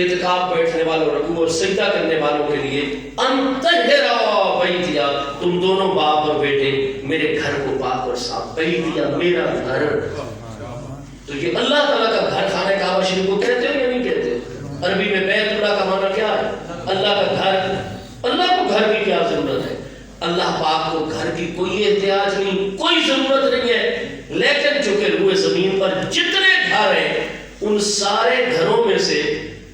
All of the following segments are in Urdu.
اعتکاف بیٹھنے والوں رکوع اور سجدہ کرنے والوں کے لیے انتہرا بیتیا، تم دونوں باپ اور بیٹے میرے گھر کو پاک اور صاف، بیتیا میرا گھر۔ تو یہ اللہ تعالیٰ کا گھر خانہ کعبہ شریف کو کہتے ہو یا نہیں کہتے ہو؟ عربی میں بیت اللہ کا معنی کیا ہے؟ اللہ کا گھر۔ اللہ کو گھر کی کیا ضرورت ہے؟ اللہ پاک کو گھر کی کوئی احتیاج نہیں، کوئی ضرورت نہیں ہے، لیکن چونکہ روئے زمین پر جتنے گھر ہیں ان سارے گھروں میں سے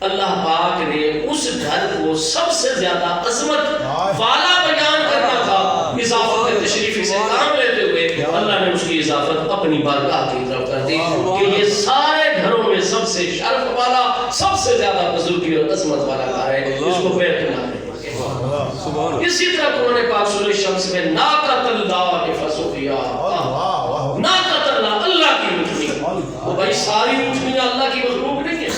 اللہ پاک نے اس گھر کو سب سے زیادہ عظمت والا بیان کرنا تھا، اضافت تشریفی سے کام لیتے ہوئے اللہ نے اس کی اضافت اپنی بارگاہ کی طرف کر دی کہ یہ سارے گھروں میں سب سے شرف والا، سب سے زیادہ بزرگی اور عظمت والا گھر ہے، اس کو بیت اللہ کہتے ہیں۔ اسی طرح قرآن پاک سورہ شمس میں ناقۃ اللہ فصفیہ، ناقۃ اللہ، اللہ کی اونٹنی۔ وہ بھائی ساری اونٹنیاں اللہ کی مخلوق نہیں ہے۔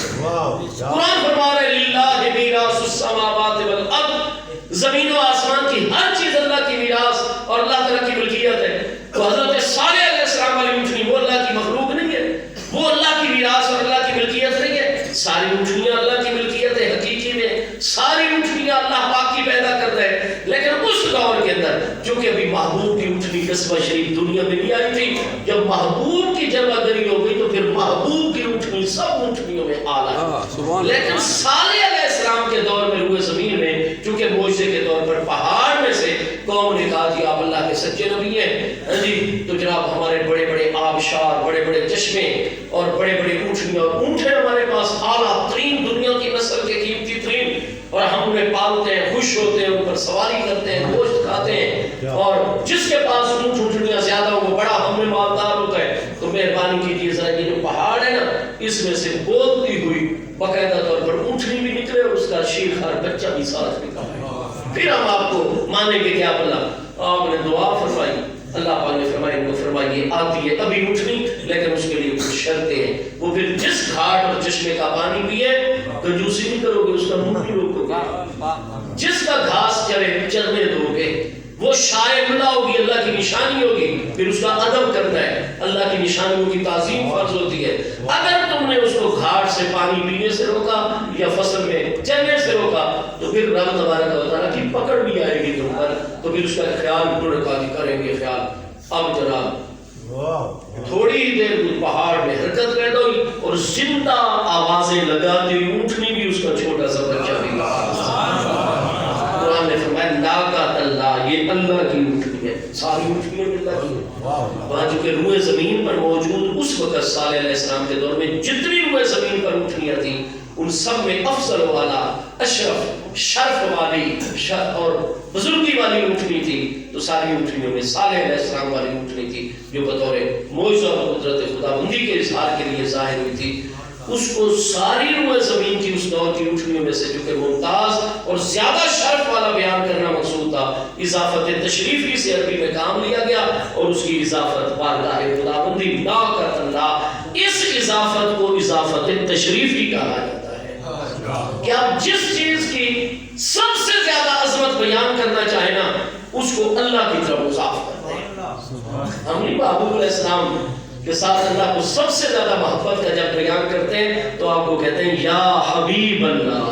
قرآن فرما رہے للہ میراث السماوات والارض، زمین و آسمان کی ہر چیز اللہ کی میراث اور اللہ تعالیٰ کی ملکیت ہے۔ تو حضرت صالح علیہ السلام والی اونٹنی وہ اللہ کی مخلوق نہیں ہے، وہ اللہ کی میراث اور اللہ کی ملکیت نہیں ہے۔ ساری اونٹنیاں اللہ کی ملکیت ہے، حقیقی میں ساری اونٹنیاں اللہ پاک کی پیدا کرتا ہے، لیکن اس دور کے اندر چونکہ ابھی محبوب کی اونٹنی قصبہ شریف دنیا میں نہیں آئی تھی، جب محبوب کی جلوہ گری ہو گئی تو پھر محبوب کی اونٹنی سب اونٹنیوں میں اعلیٰ ہے۔ لیکن صالح علیہ السلام کے دور میں روئے زمین میں چونکہ معجزے کے طور پر پہاڑ میں سے قوم نے کہا جی آپ اللہ کے سچے نبی ہیں جی، تو جناب ہمارے بڑے بڑے آبشار، بڑے بڑے چشمے اور بڑے بڑے اونٹنیاں اور اونٹ ہیں ہمارے پاس، اعلیٰ ترین دنیا کی نسل کے قیمتی ترین، اور ہم انہیں پالتے ہیں، خوش ہوتے ہیں، ان پر سواری کرتے ہیں، گوشت کھاتے ہیں، اور جس کے پاس اونٹ اونٹنیاں زیادہ ہو وہ بڑا ہم میں مالدار ہوتا ہے۔ تو مہربانی کیجیے ذرا یہ جو پہاڑ ہے نا اس میں سے بولتی ہوئی باقاعدہ طور پر اونٹنی بھی نکلے اور اس کا شیرخوار بچہ بھی ساتھ نکلے، پھر ہم آپ کو مانیں گے کہ آپ اللہ۔ آپ نے دعا فرمائی، اللہ پاک نے فرمایا ان کو فرمائیے آتی ہے ابھی اونٹنی، لیکن اس کے لیے کچھ شرطیں ہیں، وہ پھر جس گھاٹ اور چشمے کا پانی پیے کنجوسی نہیں کرو گے، اس کا منہ نہیں روکو گے، جس کا گھاس چرنے دو گے، وہ شائع اللہ ہوگی، اللہ کی نشانی ہوگی، پھر اس کا ادب کرنا ہے، اللہ کی نشانیوں کی تعظیم فرض ہوتی ہے۔ اگر تم نے اس کو گھاٹ سے پانی پینے سے روکا یا فصل میں چلنے سے روکا تو پھر رب تبارک و تعالیٰ کی پکڑ بھی آئے گی تم پر، تو پھر اس کا خیال کریں گے خیال۔ اب جناب تھوڑی ہی دیر پہاڑ میں حرکت پیدا ہوئی اور زندہ آوازیں لگاتی ہوئی اونٹنی بھی اس کا چھوٹا سا بچہ بھی قرآن نے فرمایا ناقۃ اللہ، یہ اللہ کی اونٹنی ہے، ساری اونٹنیاں اللہ کی ہیں۔ وہاں جو کہ روئے زمین پر موجود اس وقت صالح علیہ السلام کے دور میں جتنی روئے زمین پر اونٹنیاں تھیں ان سب میں افضل والا، اشرف، شرف والی اور بزرگی والی اونٹنی تھی، تو ساری اونٹنیوں میں صالح علیہ السلام والی اونٹنی تھی جو بطور معجزہ اور قدرت خداوندی کے اظہار کے لیے ظاہر ہوئی تھی۔ اس کو ساری روئے زمین کی اس دور کی اونٹنیوں میں سے جو کہ ممتاز اور زیادہ شرف والا بیان کرنا مقصود تھا، اضافت تشریفی سے عربی میں کام لیا گیا اور اس کی اضافت بارگاہ خداوندی ناقۃ اللہ، اس اضافت کو اضافت تشریفی کہا جاتا ہے کہ آپ جس چیز کی سب سے زیادہ عظمت بیان کرنا چاہیں نا اس کو اللہ کی طرف مضاف کرتے ہیں۔ ہم نہیں محبوب علیہ السلام کے ساتھ اللہ کو سب سے زیادہ محبت کا جب بیان کرتے ہیں تو آپ کو کہتے ہیں یا حبیب اللہ،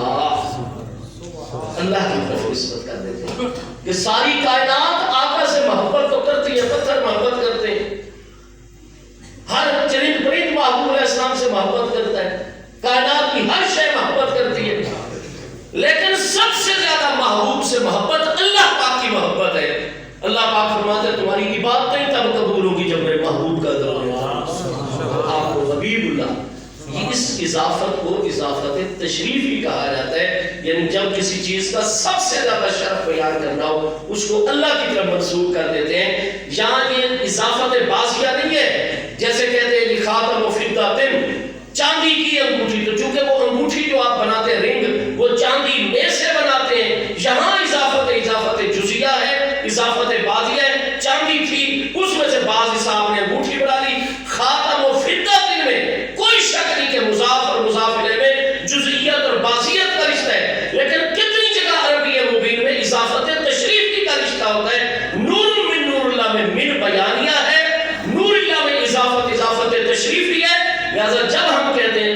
اللہ کی طرف نسبت کر دیتے ہیں کہ ساری کائنات آقا سے محبت تو کرتی ہے، پتھر محبت کرتے ہیں، ہر چرند پرند محبوب علیہ السلام سے محبت کرتا ہے، کائنات کی ہر شے محبت کرتی ہے، لیکن سب سے زیادہ محبوب سے محبت اللہ پاک کی محبت ہے۔ اللہ پاک فرماتا ہے تمہاری عبادتیں تب قبول ہوگی جب میرے محبوب کا در آپ کو حبیب اللہ، یہ اس اضافت کو اضافت تشریفی کہا جاتا ہے، یعنی جب کسی چیز کا سب سے زیادہ شرف بیان کرنا ہو اس کو اللہ کی طرف منسوب کر دیتے ہیں۔ یہاں یہ اضافت بازیہ نہیں ہے، جیسے کہتے ہیں خاتم و فضہ چاندی کی انگوٹھی، تو چونکہ وہ انگوٹھی جو آپ بناتے ہیں رنگ وہ چاندی میں سے بناتے ہیں، یہاں اضافت جزیہ ہے، اضافت بازیہ ہے، چاندی تھی اس میں سے بعض حساب نے انگوٹھی بنا لی۔ خاتم و فضہ میں کوئی شک نہیں کہ مضاف اور مضاف الیہ میں جزئیت اور بازیت کا رشتہ ہے، لیکن کتنی جگہ عربی مبین میں اضافت تشریفی کا رشتہ ہوتا ہے۔ نور من نور اللہ میں من بیانیہ ہے، نور اللہ میں اضافت تشریفی ہے، لہذا جب ہم کہتے ہیں